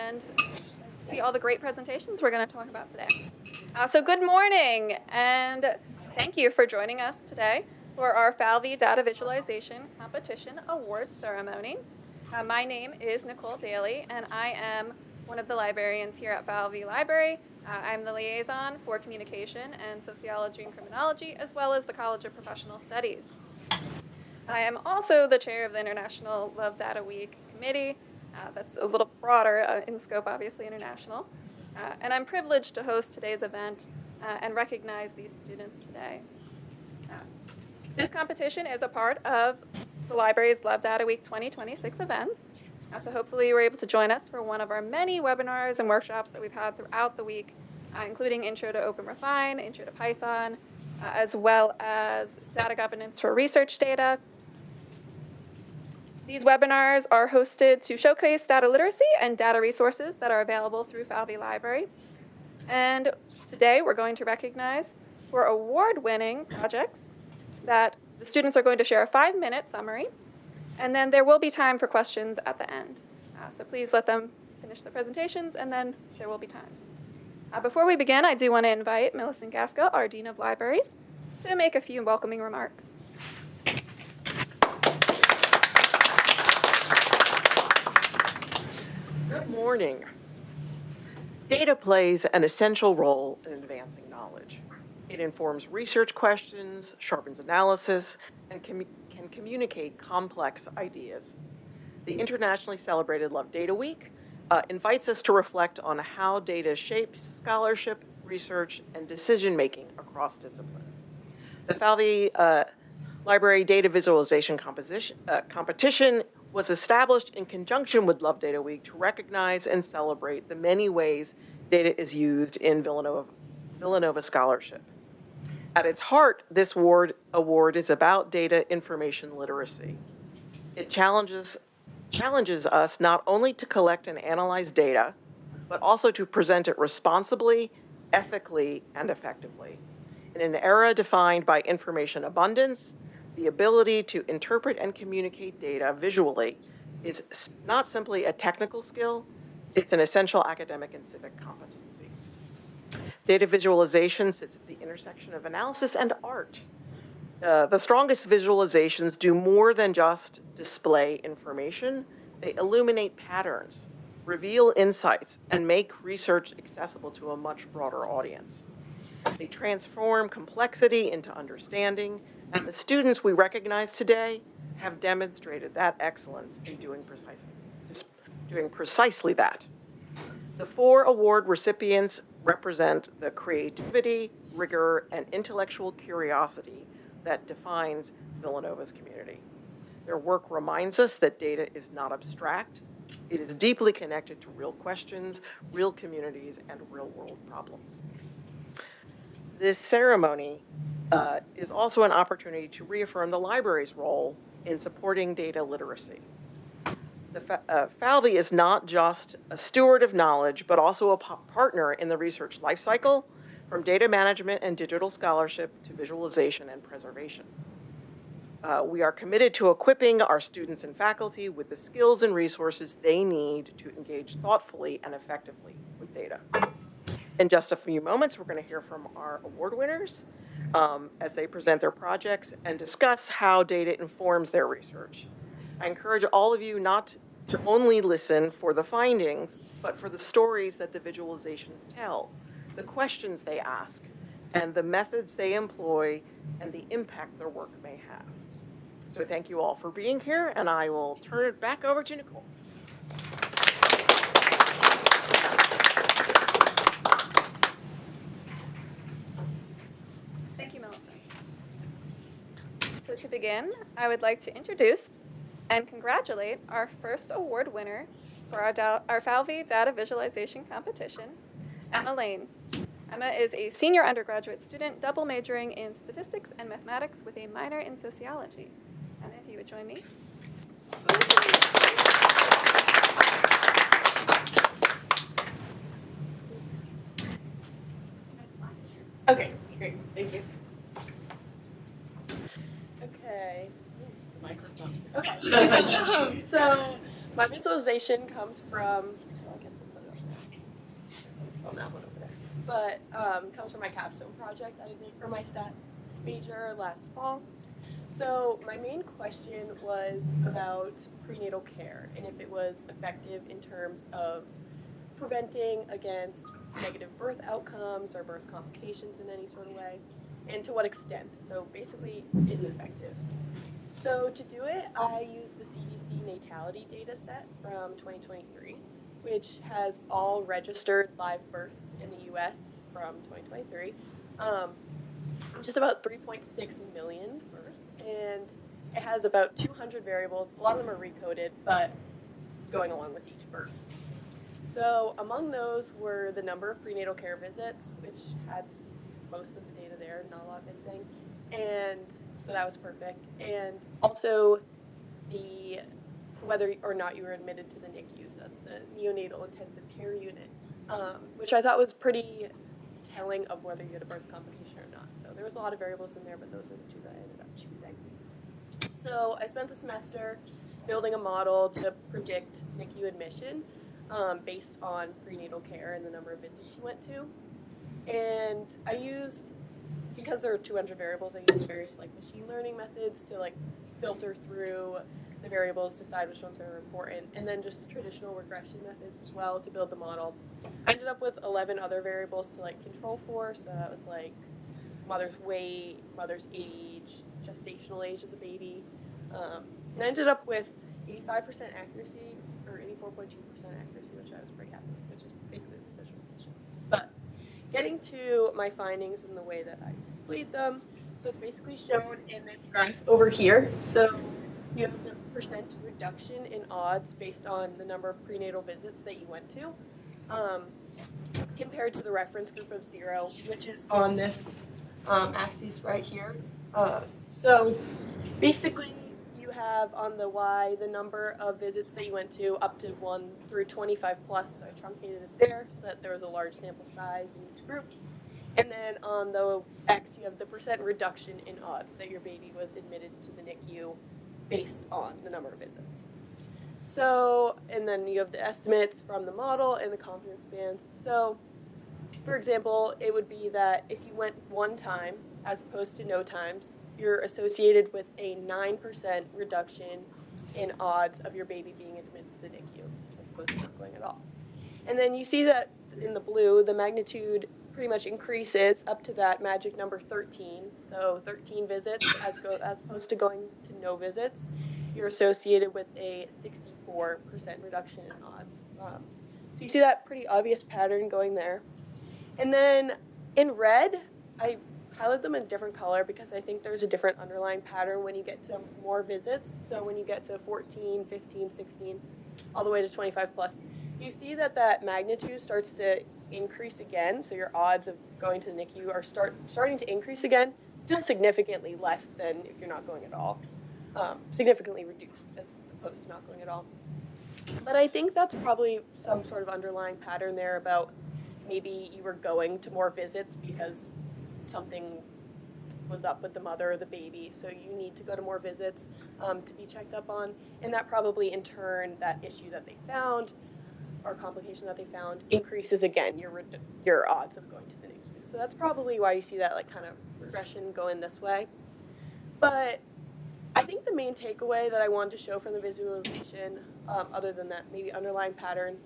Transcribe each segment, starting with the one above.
and see all the great presentations we're going to talk about today. So good morning, and thank you for joining us today for our Falvey Data Visualization Competition Award ceremony. My name is Nicole Daly, and I am one of the librarians here at Falvey Library. I'm the liaison for communication and sociology and criminology, as well as the College of Professional Studies. I am also the chair of the International Love Data Week Committee. That's a little broader in scope, obviously international. And I'm privileged to host today's event and recognize these students today. This competition is a part of the library's Love Data Week 2026 events. So hopefully you were able to join us for one of our many webinars and workshops that we've had throughout the week, including Intro to OpenRefine, Intro to Python, as well as Data Governance for Research Data. These webinars are hosted to showcase data literacy and data resources that are available through Falvey Library. And today we're going to recognize for award-winning projects that the students are going to share a 5-minute summary, and then there will be time for questions at the end. So please let them finish their presentations, and then there will be time. Before we begin, I do want to invite Millicent Gaskell, our Dean of Libraries, to make a few welcoming remarks. Good morning. Data plays an essential role in advancing knowledge. It informs research questions, sharpens analysis, and can communicate complex ideas. The internationally celebrated Love Data Week invites us to reflect on how data shapes scholarship, research, and decision-making across disciplines. The Falvey Library Data Visualization Competition was established in conjunction with Love Data Week to recognize and celebrate the many ways data is used in Villanova scholarship. At its heart, this award is about data information literacy. It challenges us not only to collect and analyze data, but also to present it responsibly, ethically, and effectively. In an era defined by information abundance, the ability to interpret and communicate data visually is not simply a technical skill, it's an essential academic and civic competency. Data visualization sits at the intersection of analysis and art. The strongest visualizations do more than just display information. They illuminate patterns, reveal insights, and make research accessible to a much broader audience. They transform complexity into understanding, and the students we recognize today have demonstrated that excellence in doing precisely that. The 4 award recipients represent the creativity, rigor, and intellectual curiosity that defines Villanova's community. Their work reminds us that data is not abstract. It is deeply connected to real questions, real communities, and real-world problems. This ceremony is also an opportunity to reaffirm the library's role in supporting data literacy. Falvey is not just a steward of knowledge, but also a partner in the research lifecycle, from data management and digital scholarship to visualization and preservation. We are committed to equipping our students and faculty with the skills and resources they need to engage thoughtfully and effectively with data. In just a few moments, we're going to hear from our award winners as they present their projects and discuss how data informs their research. I encourage all of you not to only listen for the findings, but for the stories that the visualizations tell, the questions they ask, and the methods they employ, and the impact their work may have. So thank you all for being here, and I will turn it back over to Nicole. Thank you, Melissa. So to begin, I would like to introduce and congratulate our first award winner for our Falvey Data Visualization Competition, Emma Lane. Emma is a senior undergraduate student, double majoring in statistics and mathematics with a minor in sociology. Emma, if you would join me. Okay, great, thank you. Okay, the microphone. Okay, so my visualization comes from, well, I guess we'll put that one over there. But comes from my capstone project I did for my stats major last fall. So my main question was about prenatal care and if it was effective in terms of preventing against negative birth outcomes or birth complications in any sort of way, and to what extent. So basically, is it effective? So to do it, I used the CDC natality data set from 2023, which has all registered live births in the US from 2023, just about 3.6 million births, and it has about 200 variables. A lot of them are recoded, but going along with each birth. So among those were the number of prenatal care visits, which had most of the data there, not a lot missing, and so that was perfect. And also the whether or not you were admitted to the NICU, so that's the neonatal intensive care unit, which I thought was pretty telling of whether you had a birth complication or not. So there was a lot of variables in there, but those are the two that I ended up choosing. So I spent the semester building a model to predict NICU admission based on prenatal care and the number of visits you went to. And I used, because there are 200 variables, I used various like machine learning methods to like filter through the variables, decide which ones are important, and then just traditional regression methods as well to build the model. I ended up with 11 other variables to like control for, so that was like mother's weight, mother's age, gestational age of the baby, and I ended up with 85% accuracy, or 84.2% accuracy, which I was pretty happy with, which is basically this visualization. But getting to my findings and the way that I displayed them, so it's basically shown in this graph over here. So you have the percent reduction in odds based on the number of prenatal visits that you went to, compared to the reference group of 0, which is on this axis right here. So basically you have on the Y the number of visits that you went to up to 1 through 25 plus, so I truncated it there so that there was a large sample size in each group. And then on the X you have the percent reduction in odds that your baby was admitted to the NICU based on the number of visits. So, and then you have the estimates from the model and the confidence bands. So, for example, it would be that if you went 1 time as opposed to no times, you're associated with a 9% reduction in odds of your baby being admitted to the NICU as opposed to not going at all. And then you see that in the blue, the magnitude pretty much increases up to that magic number 13. So 13 visits as opposed to going to no visits, you're associated with a 64% reduction in odds. So you see that pretty obvious pattern going there. And then in red, I highlight them in a different color because I think there's a different underlying pattern when you get to more visits. So when you get to 14, 15, 16, all the way to 25 plus, you see that that magnitude starts to increase again. So your odds of going to the NICU are starting to increase again, still significantly less than if you're not going at all, significantly reduced as opposed to not going at all. But I think that's probably some sort of underlying pattern there about maybe you were going to more visits because something was up with the mother or the baby, so you need to go to more visits to be checked up on, and that probably in turn, that issue that they found or complication that they found increases again your odds of going to the NICU. So that's probably why you see that like kind of regression going this way. But I think the main takeaway that I wanted to show from the visualization, other than that maybe underlying pattern,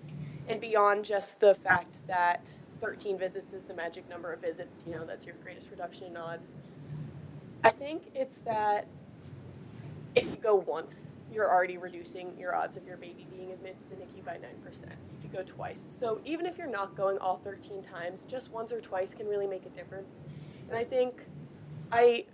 and beyond just the fact that 13 visits is the magic number of visits, you know, that's your greatest reduction in odds, I think it's that if you go once, you're already reducing your odds of your baby being admitted to the NICU by 9% if you go twice. So even if you're not going all 13 times, just once or twice can really make a difference. And I think I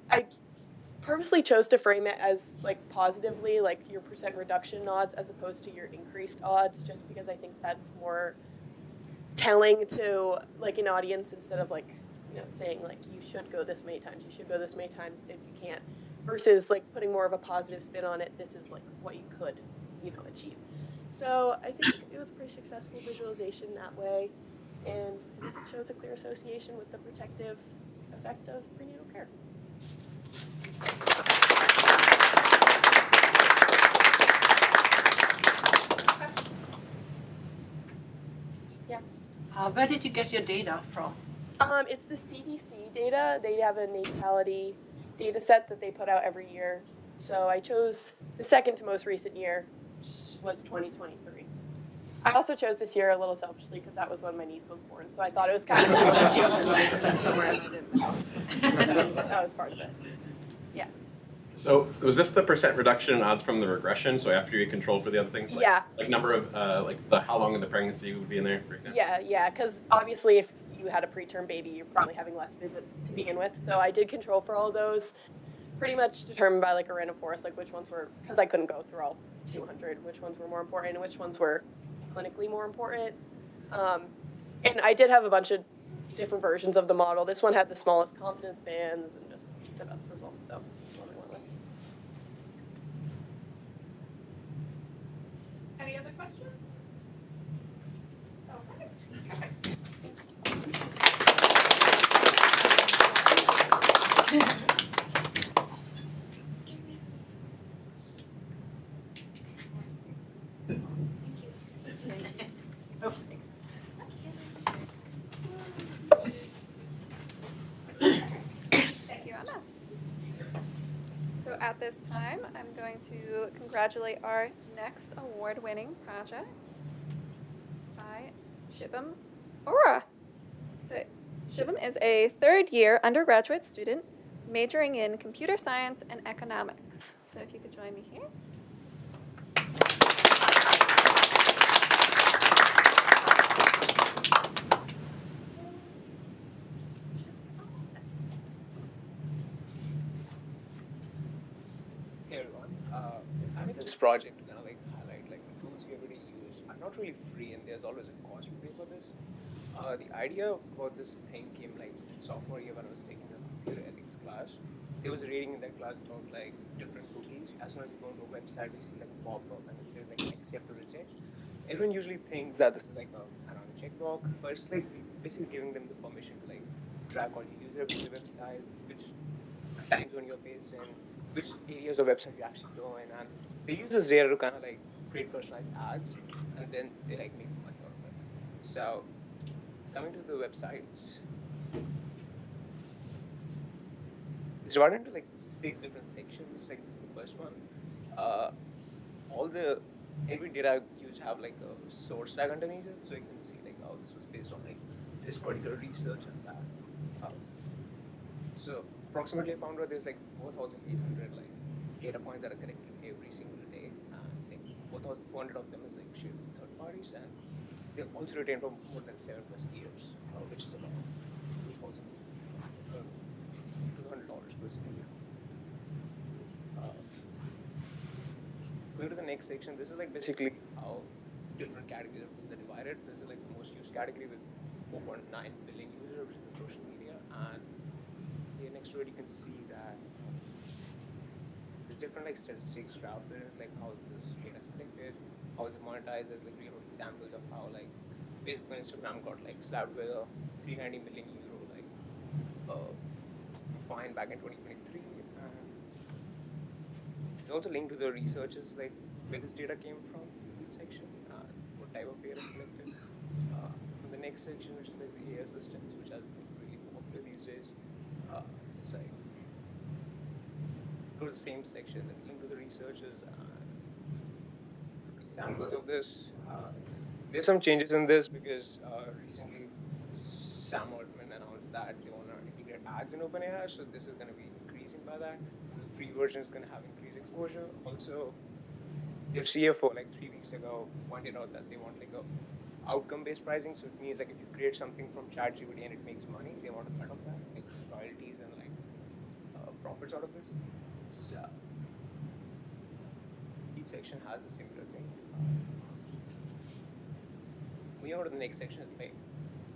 purposely chose to frame it as like positively, like your percent reduction in odds as opposed to your increased odds, just because I think that's more telling to like an audience instead of like, you know, saying like you should go this many times, you should go this many times if you can't, versus like putting more of a positive spin on it. This is like what you could, you know, achieve. So I think it was a pretty successful visualization that way, and I think it shows a clear association with the protective effect of prenatal care. Yeah. Where did you get your data from? It's the CDC data. They have a natality data set that they put out every year. So I chose the second to most recent year, which was 2023. I also chose this year a little selfishly because that was when my niece was born. So I thought it was kind of cool that she was going to send somewhere and I didn't know. So that was part of it. Yeah. So was this the percent reduction in odds from the regression? So after you controlled for the other things? Like, Yeah. Like number of, how long in the pregnancy would be in there, for example? Yeah, because obviously if you had a preterm baby, you're probably having less visits to begin with. So I did control for all of those, pretty much determined by like a random forest, like which ones were, because I couldn't go through all 200, which ones were more important and which ones were clinically more important. And I did have a bunch of different versions of the model. This one had the smallest confidence bands and just the best results, so that's what I went with. Any other questions? Okay. Perfect. Oh, thanks. Thank you, Anna. So at this time, I'm going to congratulate our next award-winning project by Shibam Ora. So Shibam is a third-year undergraduate student majoring in computer science and economics. So if you could join me here. Hey everyone, I made this project to kind of like highlight like the tools we already use are not really free and there's always a cost to pay for this. The idea about this thing came like in sophomore year when I was taking a computer ethics class. There was a reading in that class about like different cookies. As soon as you go to a website, we see like a pop-up and it says like X you have to reject. Everyone usually thinks that this is like a checkbox, but it's like basically giving them the permission to like track all your users to the website, which times when you're based in which areas of website you actually go in, and they use this data to kind of like create personalized ads, and then they like make money out of it. So coming to the websites, it's divided into like 6 different sections. Like this is the first one. All the every data you have like a source tag underneath it, so you can see like oh this was based on like this particular research and that. So approximately I found out there's like 4,800 like data points that are collected every single day. Like 4,400 of them is like shared with third parties, and they're also retained for more than 7+ years, which is about $200 basically. Going to the next section, this is like basically how different categories of tools are divided. This is like the most used category with 4.9 billion users, which is the social media, and here next to it you can see that there's different like statistics graph there, like how this data is collected, how is it monetized. There's like real examples of how like Facebook and Instagram got like slapped with a 390 million euro like fine back in 2023. It's also linked to the researchers like where this data came from in this section, what type of data is collected. In the next section, which is like the AI systems, which are really popular these days, it's like go to the same section and link to the researchers examples of this. There's some changes in this because recently Sam Altman announced that they want to integrate ads in OpenAI, so this is going to be increasing by that. The free version is going to have increased exposure. Also, their CFO like 3 weeks ago pointed out that they want like a outcome-based pricing. So it means like if you create something from ChatGPT and it makes money, they want to cut off that, like royalties and like profits out of this. So each section has a similar thing. Moving on to the next section is like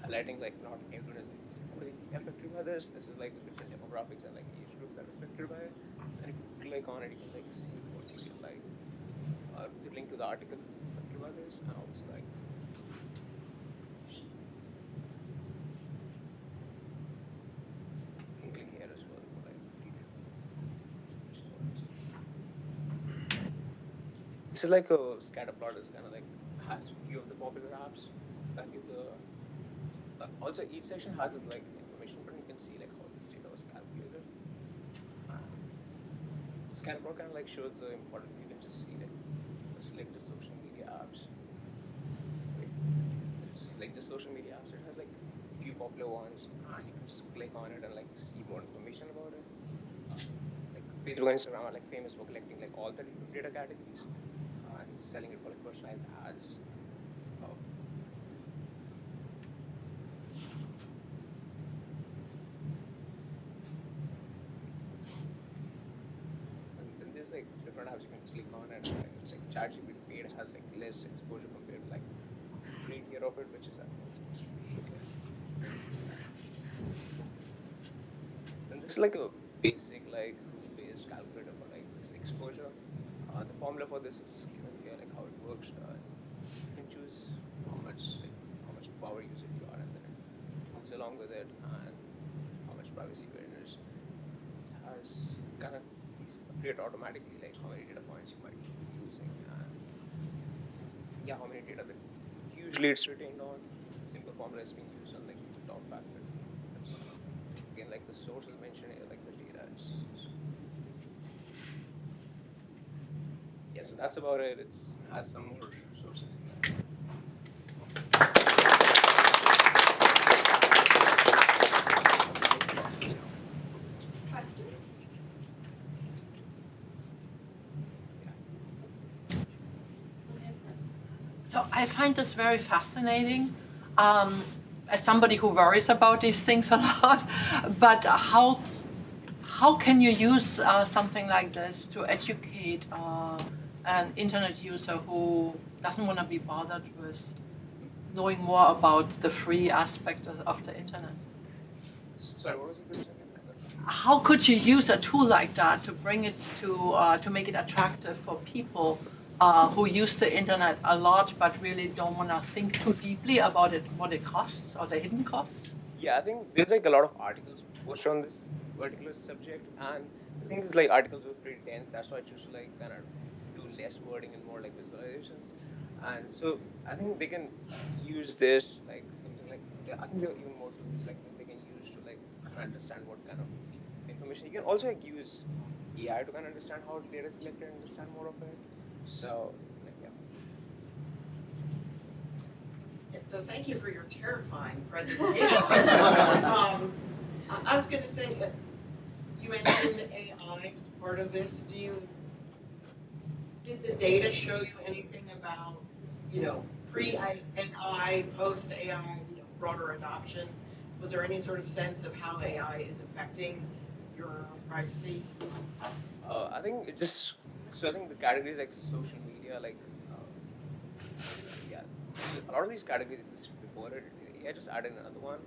highlighting like not everyone is equally affected by this. This is like the different demographics and like age groups that are affected by it. And if you click on it, you can like see what you can like the link to the articles affected by this, and also like you can click here as well for like detail. This is like a scatter plot. It's kind of like has a few of the popular apps that give the Also, each section has this like information button. You can see like how this data was calculated. Scan report kind of like shows the important. You can just see like select the social media apps. Like the social media apps, it has like a few popular ones, and you can just click on it and like see more information about it. Like Facebook and Instagram are like famous for collecting like all the data categories and selling it for like personalized ads. And then there's like different apps you can click on, and it's like ChatGPT paid has like less exposure compared to like free tier of it, which is and this is like a basic like rule-based calculator for like this exposure. The formula for this is given here, like how it works. You can choose how much power user you are, and then it moves along with it, and how much privacy awareness it has. Kind of these update automatically, like how many data points you might be using, and yeah, how many data that usually it's retained on. Simple formula is being used on like the top factor. Again, like the source is mentioned here, like the data. Yeah, so that's about it. It has some more sources. So I find this very fascinating. As somebody who worries about these things a lot, but how can you use something like this to educate an internet user who doesn't want to be bothered with knowing more about the free aspect of the internet? Sorry, what was the question? How could you use a tool like that to bring it to make it attractive for people who use the internet a lot but really don't want to think too deeply about it, what it costs or the hidden costs? Yeah, I think there's like a lot of articles posted on this particular subject, and the thing is like articles were pretty dense. That's why I choose to like kind of do less wording and more like visualizations. And so I think they can use this like something like I think there are even more tools like this they can use to like kind of understand what kind of information. You can also like use AI to kind of understand how data is collected and understand more of it. So like yeah. And so thank you for your terrifying presentation. I was going to say, you mentioned AI as part of this. Did the data show you anything about, pre-AI, post-AI, broader adoption? Was there any sort of sense of how AI is affecting your privacy? I think it just so I think the categories like social media, like yeah, so a lot of these categories existed before it. I just added another one,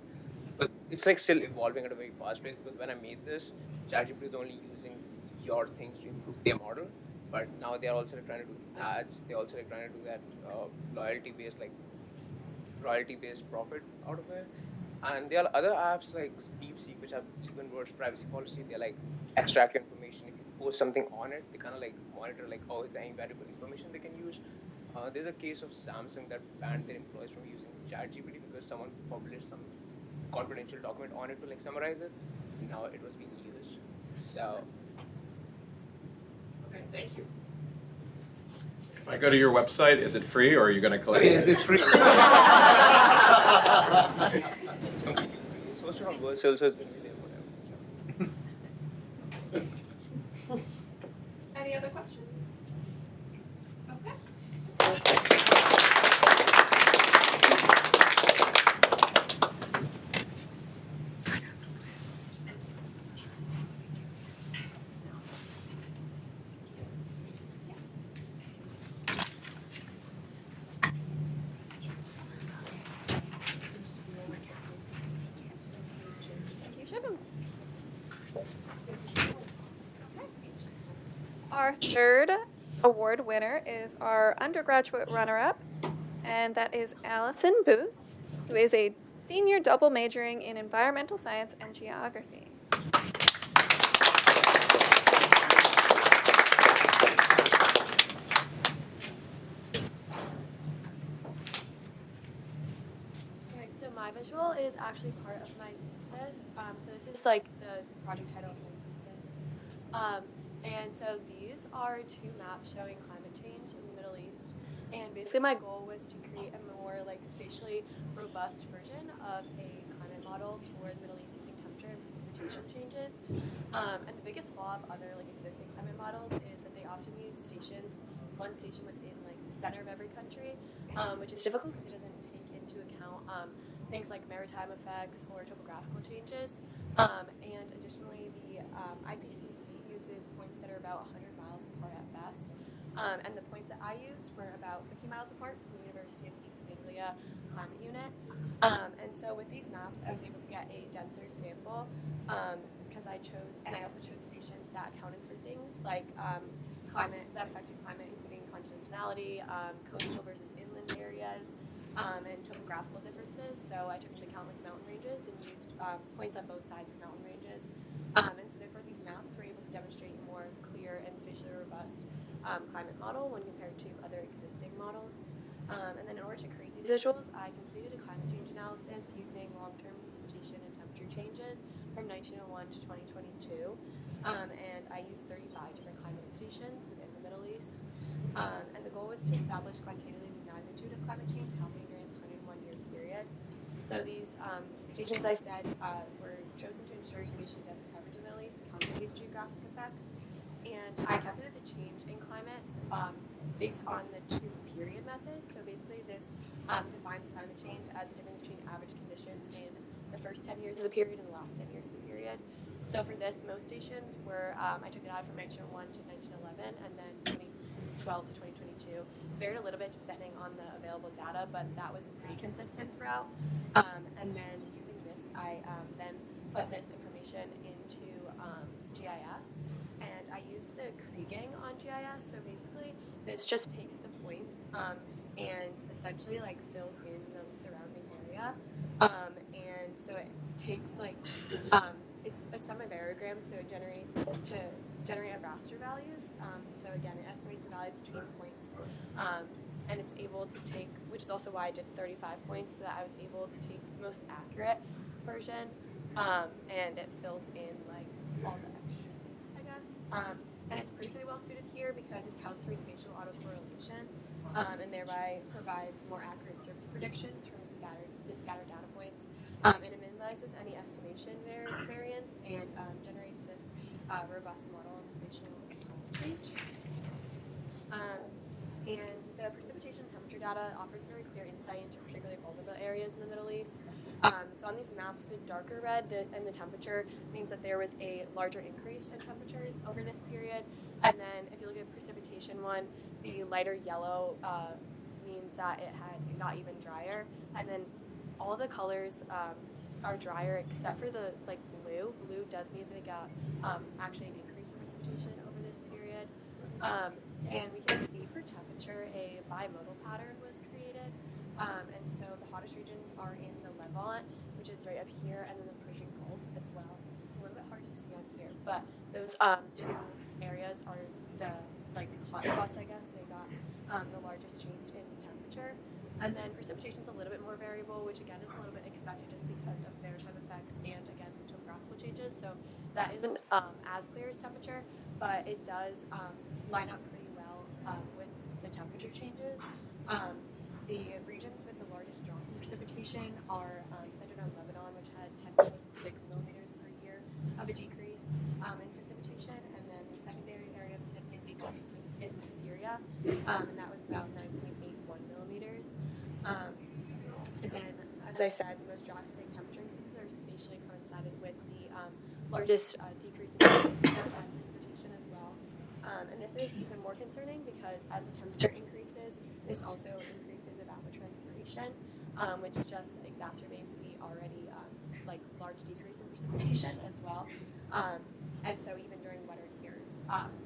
but it's like still evolving at a very fast pace. Because when I made this, ChatGPT is only using your things to improve their model, but now they are also like, trying to do ads. They're also like trying to do that royalty based profit out of it. And there are other apps like DeepSeek which have even worse privacy policy. They're like extract information. If you post something on it, they kind of like monitor like, oh, is there any valuable information they can use? There's a case of Samsung that banned their employees from using ChatGPT because someone published some confidential document on it to like summarize it. And now it was being used. So Okay, thank you. If I go to your website, is it free or are you going to collect it? it's free. It's completely free. It's hosted on Vercel, so it's going to be there forever. Any other questions? Okay. Thank you, Shivam. Our third award winner is our undergraduate runner-up, and that is Allison Booth, who is a senior double majoring in environmental science and geography. Okay, so my visual is is actually part of my thesis. So this is like the project title of my thesis. And so these are two maps showing climate change in the Middle East. And basically my goal was to create a more like spatially robust version of a climate model for the Middle East using temperature and precipitation changes. And the biggest flaw of other like existing climate models is that they often use one station within like the center of every country, which is difficult because it doesn't take into account things like maritime effects or topographical changes. And additionally, the IPCC uses points that are about 100 miles apart at best. And the points that I used were about 50 miles apart from the University of East Anglia Climate Unit. And so with these maps, I was able to get a denser sample because I also chose stations that accounted for things like climate, that affected climate, including continentality, coastal versus inland areas, and topographical differences. So I took into account like mountain ranges and used points on both sides of mountain ranges. And so therefore these maps were able to demonstrate a more clear and spatially robust climate model when compared to other existing models. And then in order to create these visuals, I completed a climate change analysis using long-term precipitation and temperature changes from 1901 to 2022. And I used 35 different climate stations within the Middle East. And the goal was to establish quantitatively the magnitude of climate change happening during this 101-year period. So these stations, I said, were chosen to ensure spatially dense coverage in the Middle East, accounting for these geographic effects. And I calculated the change in climates based on the two-period method. So basically this defines climate change as the difference between average conditions in the first 10 years of the period and the last 10 years of the period. So for this, most stations were, I took it out from 1901 to 1911 and then 2012 to 2022. Varied a little bit depending on the available data, but that was pretty consistent throughout. And then using this, I then put this information into GIS. And I use the kriging on GIS. So basically, this just takes the points and essentially like fills in the surrounding area. And so it takes like it's a semi-variogram, so it generates to generate a raster values. So again, it estimates the values between points, and it's able to take, which is also why I did 35 points, so that I was able to take the most accurate version, and it fills in like all the extra space, I guess. And it's particularly well suited here because it counts for spatial autocorrelation, and thereby provides more accurate surface predictions from the scattered data points. And it minimizes any estimation variance and generates this robust model of spatial change. And the precipitation and temperature data offers very clear insight into particularly vulnerable areas in the Middle East. So on these maps, the darker red and the temperature means that there was a larger increase in temperatures over this period. And then if you look at the precipitation one, the lighter yellow means that it got even drier. And then all the colors are drier except for the like blue. Blue does mean they got actually an increase in precipitation over this period. And we can see for temperature a bimodal pattern was created. And so the hottest regions are in the Levant, which is right up here, and then the Persian Gulf as well. It's a little bit hard to see on here, but those two areas are the like hotspots, I guess. They got the largest change in temperature. And then precipitation is a little bit more variable, which again is a little bit expected just because of maritime effects and again topographical changes. So that isn't as clear as temperature, but it does line up pretty well with the temperature changes. The regions with the largest drop in precipitation are centered on Lebanon, which had 10.6 millimeters per year of a decrease in precipitation, and then the secondary area of significant decrease is in Syria, and that was about 9.81 millimeters. And then, as I said, the most drastic temperature increases are spatially coincided with the largest decrease in precipitation as well. And this is even more concerning because as the temperature increases, this also increases evapotranspiration, which just exacerbates the already like large decrease in precipitation as well. And so even during wetter years,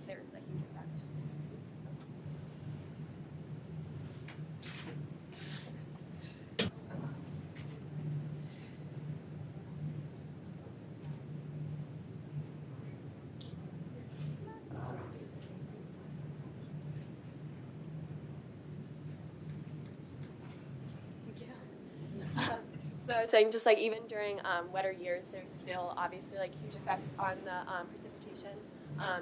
there's a huge effect. So So I was saying, just like even during wetter years, there's still obviously like huge effects on the precipitation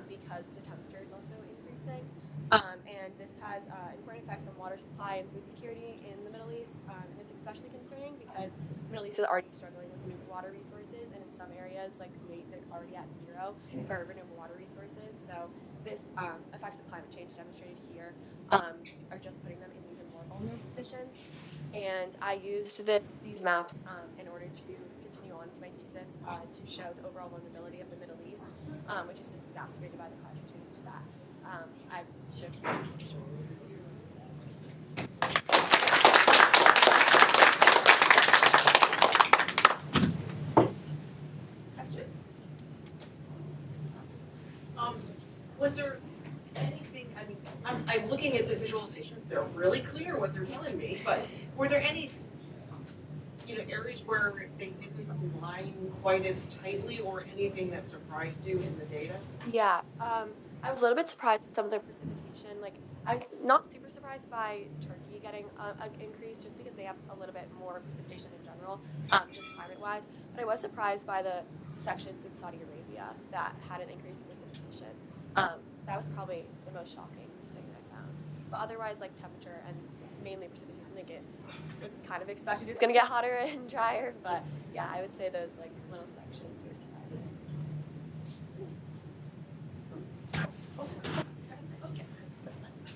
because the temperature is also increasing. And this has important effects on water supply and food security in the Middle East. And it's especially concerning because the Middle East is already struggling with limited water resources, and in some areas like Kuwait, they're already at zero for renewable water resources. So this effects of climate change demonstrated here are just putting them in even more vulnerable positions. And I used these maps in order to continue on to my thesis to show the overall vulnerability of the Middle East, which is exacerbated by the climate change that I showed here in these visuals. Was there anything, I mean, I'm looking at the visualizations, they're really clear what they're telling me, but were there any, areas where they didn't align quite as tightly or anything that surprised you in the data? Yeah, I was a little bit surprised with some of the precipitation. Like, I was not super surprised by Turkey getting an increase just because they have a little bit more precipitation in general, just climate-wise. But I was surprised by the sections in Saudi Arabia that had an increase in precipitation. That was probably the most shocking thing I found. But otherwise, like temperature and mainly precipitation, like it was kind of expected it was going to get hotter and drier. But yeah, I would say those like little sections were surprising.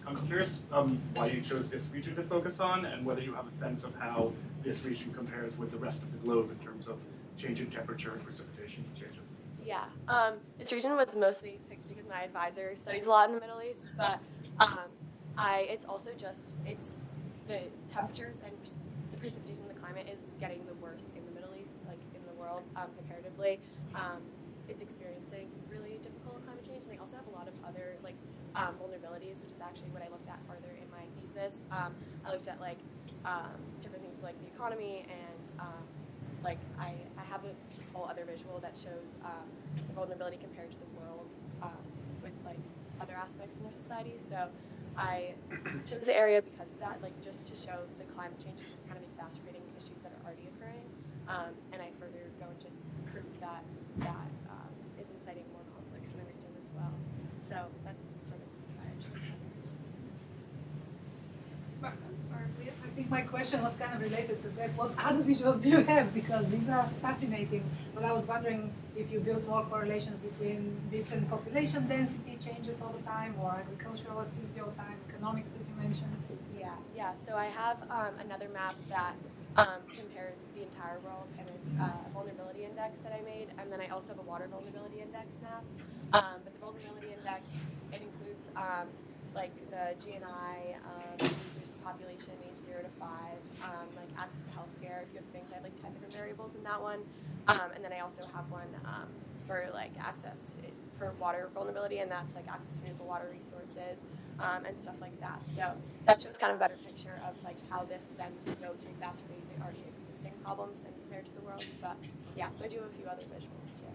I'm curious why you chose this region to focus on and whether you have a sense of how this region compares with the rest of the globe in terms of change in temperature and precipitation changes. Yeah, this region was mostly picked because my advisor studies a lot in the Middle East, but it's also just, it's the temperatures and the precipitation, the climate is getting the worst in the Middle East, like in the world comparatively. It's experiencing really difficult climate change, and they also have a lot of other like vulnerabilities, which is actually what I looked at further in my thesis. I looked at like different things like the economy and like I have a whole other visual that shows the vulnerability compared to the world with like other aspects in their society. So I chose the area because of that, like just to show the climate change is just kind of exacerbating the issues that are already occurring. And I further go into proof that that is inciting more conflicts in the region as well. So that's sort of why I chose that. I think my question was kind of related to that. What other visuals do you have? Because these are fascinating. But I was wondering if you built more correlations between this and population density changes all the time, or agricultural activity all the time, economics as you mentioned. Yeah. So I have another map that compares the entire world, and it's a vulnerability index that I made, and then I also have a water vulnerability index map. But the vulnerability index, it includes like the GNI, includes population age 0 to 5, like access to healthcare, a few other things. I have like 10 different variables in that one. And then I also have one for like access for water vulnerability, and that's like access to renewable water resources and stuff like that. So that shows kind of a better picture of like how this then would go to exacerbate the already existing problems and compared to the world. But yeah, so I do have a few other visuals too.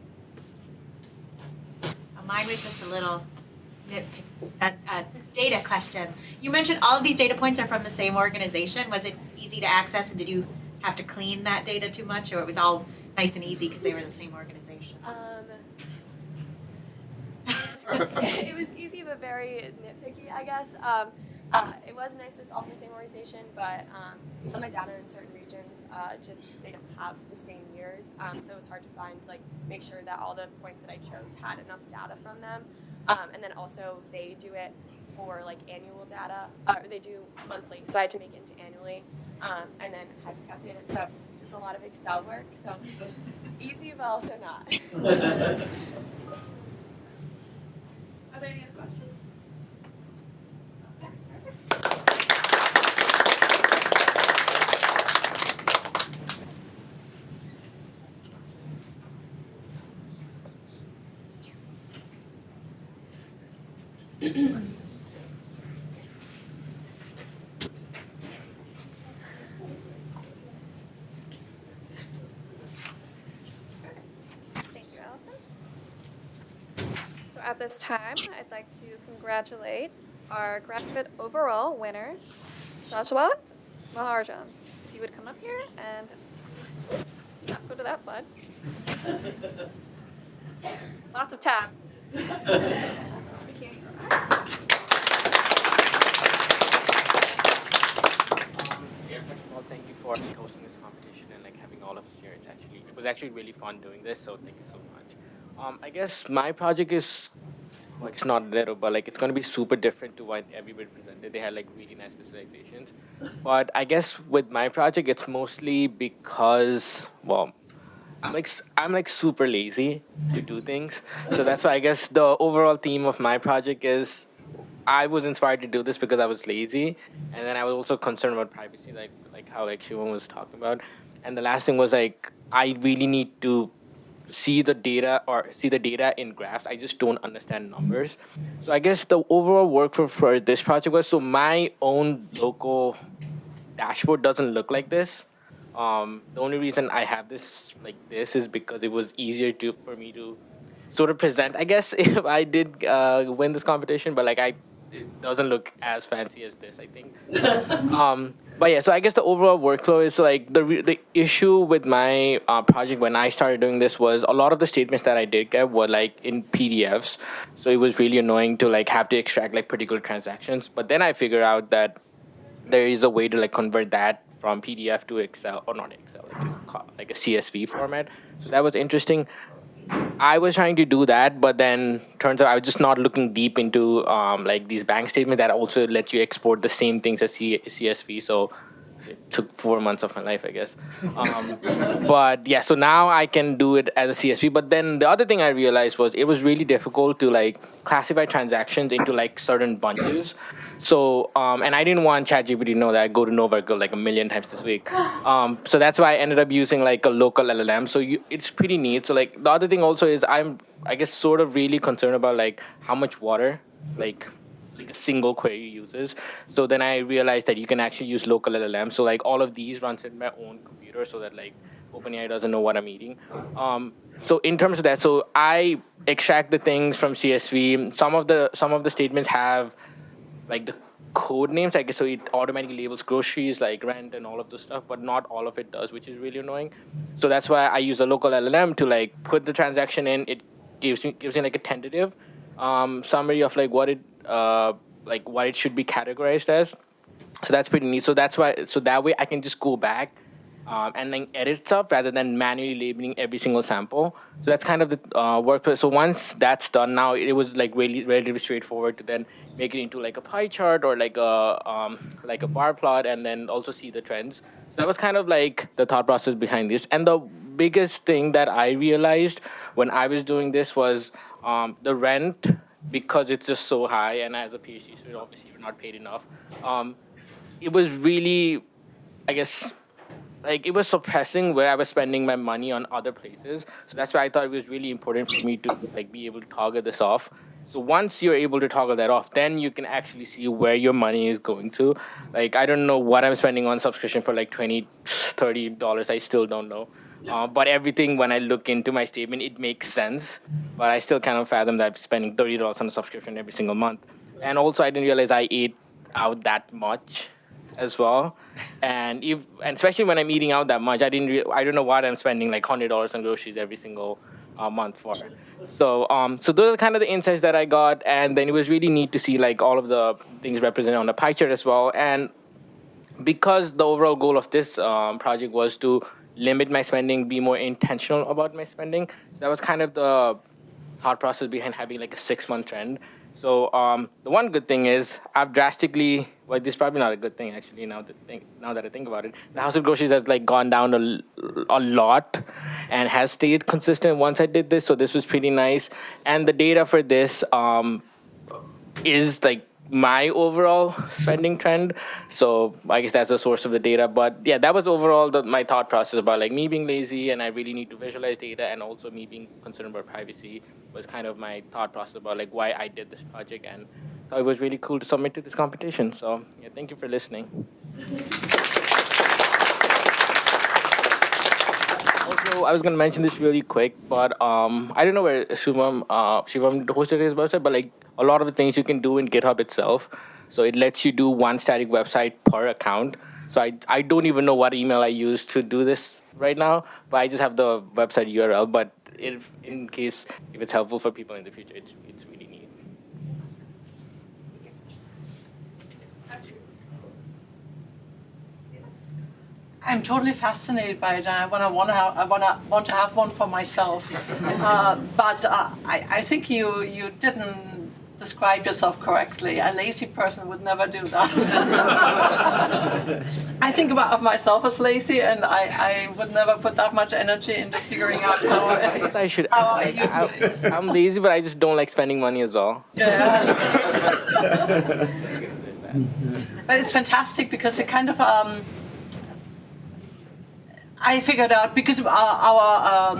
Mine was just a little data question. You mentioned all of these data points are from the same organization. Was it easy to access, and did you have to clean that data too much, or it was all nice and easy because they were the same organization? It was easy but very nitpicky, I guess. It was nice it's all from the same organization, but some of my data in certain regions just they don't have the same years, so it was hard to find make sure that all the points that I chose had enough data from them. And then also they do it for like annual data, or they do monthly, so I had to make it into annually, and then had to calculate it. So just a lot of Excel work. So easy, but also not. Are there any other questions? Thank you, Allison. So at this time, I'd like to congratulate our graduate overall winner, Joshua Maharjan. If you would come up here and to that slide. Lots of tabs. Yeah, first of all, thank you for hosting this competition and like having all of us here. It was actually really fun doing this, so thank you so much. I guess my project is like it's not little, but like it's gonna be super different to what everybody presented. They had like really nice visualizations, but I guess with my project, it's mostly because well, I'm like super lazy to do things, so that's why I guess the overall theme of my project is I was inspired to do this because I was lazy, and then I was also concerned about privacy, like how like Shivam was talking about. And the last thing was like I really need to see the data in graphs. I just don't understand numbers. So I guess the overall workflow for this project was so my own local dashboard doesn't look like this. The only reason I have this like this is because it was easier to for me to sort of present. I guess if I did win this competition, but like it doesn't look as fancy as this. I think. But yeah, so I guess the overall workflow is like the issue with my project when I started doing this was a lot of the statements that I did get were like in PDFs, so it was really annoying to like have to extract like particular transactions. But then I figured out that there is a way to like convert that from PDF to Excel or not Excel, like a CSV format. So that was interesting. I was trying to do that, but then turns out I was just not looking deep into like these bank statements that also lets you export the same things as CSV. So it took 4 months of my life, I guess. But yeah, so now I can do it as a CSV. But then the other thing I realized was it was really difficult to like classify transactions into like certain bunches. So and I didn't want ChatGPT to know that I go to Nova like a million times this week. So that's why I ended up using like a local LLM. So it's pretty neat. So like the other thing also is I guess sort of really concerned about like how much water like a single query uses. So then I realized that you can actually use local LLM. So like all of these runs in my own computer so that like OpenAI doesn't know what I'm eating. So in terms of that, so I extract the things from CSV. Some of the statements have like the code names, I guess, so it automatically labels groceries like rent and all of this stuff, but not all of it does, which is really annoying. So that's why I use a local LLM to like put the transaction in. It gives me like a tentative summary of like what it should be categorized as. So that's pretty neat. So that way I can just go back and then edit stuff rather than manually labeling every single sample. So that's kind of the workflow. So once that's done, now it was like really relatively straightforward to then make it into like a pie chart or like a bar plot, and then also see the trends. So that was kind of like the thought process behind this. And the biggest thing that I realized when I was doing this was the rent, because it's just so high, and as a PhD student, obviously you're not paid enough. It was really, I guess, like it was suppressing where I was spending my money on other places. So that's why I thought it was really important for me to like be able to toggle this off. So once you're able to toggle that off, then you can actually see where your money is going to. Like I don't know what I'm spending on subscription for like $20, $30. I still don't know. But everything when I look into my statement, it makes sense. But I still cannot fathom that I'm spending $30 on a subscription every single month. And also I didn't realize I ate out that much as well, and especially when I'm eating out that much, I don't know what I'm spending like $100 on groceries every single month for. So so those are kind of the insights that I got, and then it was really neat to see like all of the things represented on the pie chart as well. And because the overall goal of this project was to limit my spending, be more intentional about my spending, so that was kind of the thought process behind having like a 6-month trend. So the one good thing is I've drastically, well, this is probably not a good thing actually. Now that I think about it, the house of groceries has like gone down a lot, and has stayed consistent once I did this. So this was pretty nice, and the data for this is like my overall spending trend. So I guess that's the source of the data. But yeah, that was overall my thought process about like me being lazy and I really need to visualize data, and also me being concerned about privacy was kind of my thought process about like why I did this project, and thought it was really cool to submit to this competition. So yeah, thank you for listening. Also, I was going to mention this really quick, but I don't know where Shivam hosted his website, but like a lot of the things you can do in GitHub itself. So it lets you do one static website per account. So I don't even know what email I use to do this right now, but I just have the website URL. But if it's helpful for people in the future, it's really neat. I'm totally fascinated by it, and I want to have one for myself. But I think you didn't describe yourself correctly. A lazy person would never do that. I think of myself as lazy, and I would never put that much energy into figuring out how I guess I should. how I use it. I'm lazy, but I just don't like spending money as well. Yeah. But it's fantastic because it kind of I figured out because our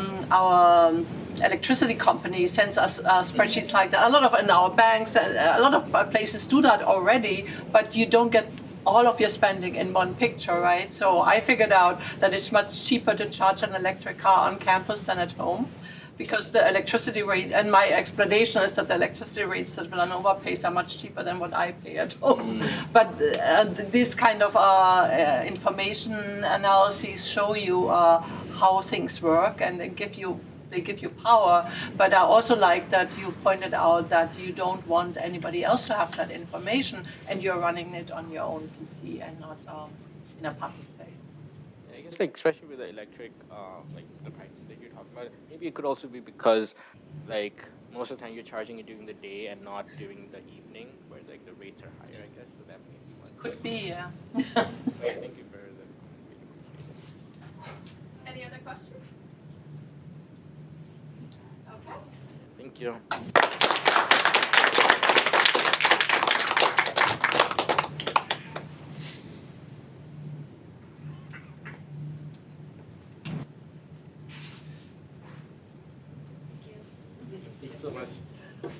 electricity company sends us spreadsheets like that. A lot of in our banks, a lot of places do that already, but you don't get all of your spending in one picture, right? So I figured out that it's much cheaper to charge an electric car on campus than at home, because the electricity rate, and my explanation is that the electricity rates that Villanova pays are much cheaper than what I pay at home. But this kind of information analyses show you how things work, and they give you power. But I also like that you pointed out that you don't want anybody else to have that information, and you're running it on your own PC and not in a public place. I guess like especially with the electric, like the prices that you're talking about, maybe it could also be because like most of the time you're charging it during the day and not during the evening, where like the rates are higher. I guess so that may be one. Could be, yeah. Yeah, thank you for the. Any other questions? Okay. Thank you. Thank you so much. Thank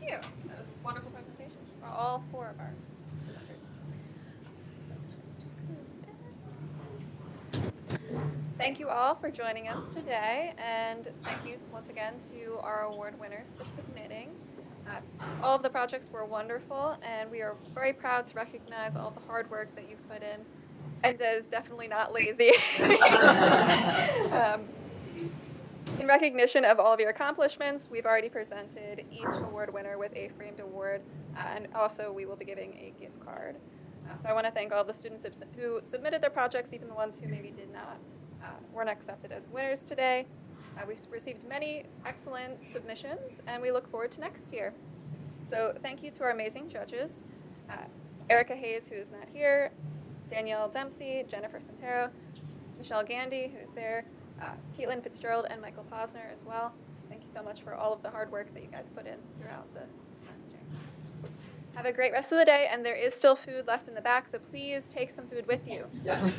you. That was a wonderful presentation for all four of our presenters. Thank you all for joining us today, and thank you once again to our award winners for submitting. All of the projects were wonderful, and we are very proud to recognize all the hard work that you've put in. And is definitely not lazy. In recognition of all of your accomplishments, we've already presented each award winner with a framed award, and also we will be giving a gift card. So I want to thank all the students who submitted their projects, even the ones who maybe did not, weren't accepted as winners today. We've received many excellent submissions, and we look forward to next year. So thank you to our amazing judges, Erica Hayes, who is not here, Danielle Dempsey, Jennifer Santero, Michelle Gandy, who's there, Caitlin Fitzgerald, and Michael Posner as well. Thank you so much for all of the hard work that you guys put in throughout the semester. Have a great rest of the day, and there is still food left in the back, so please take some food with you. Yes.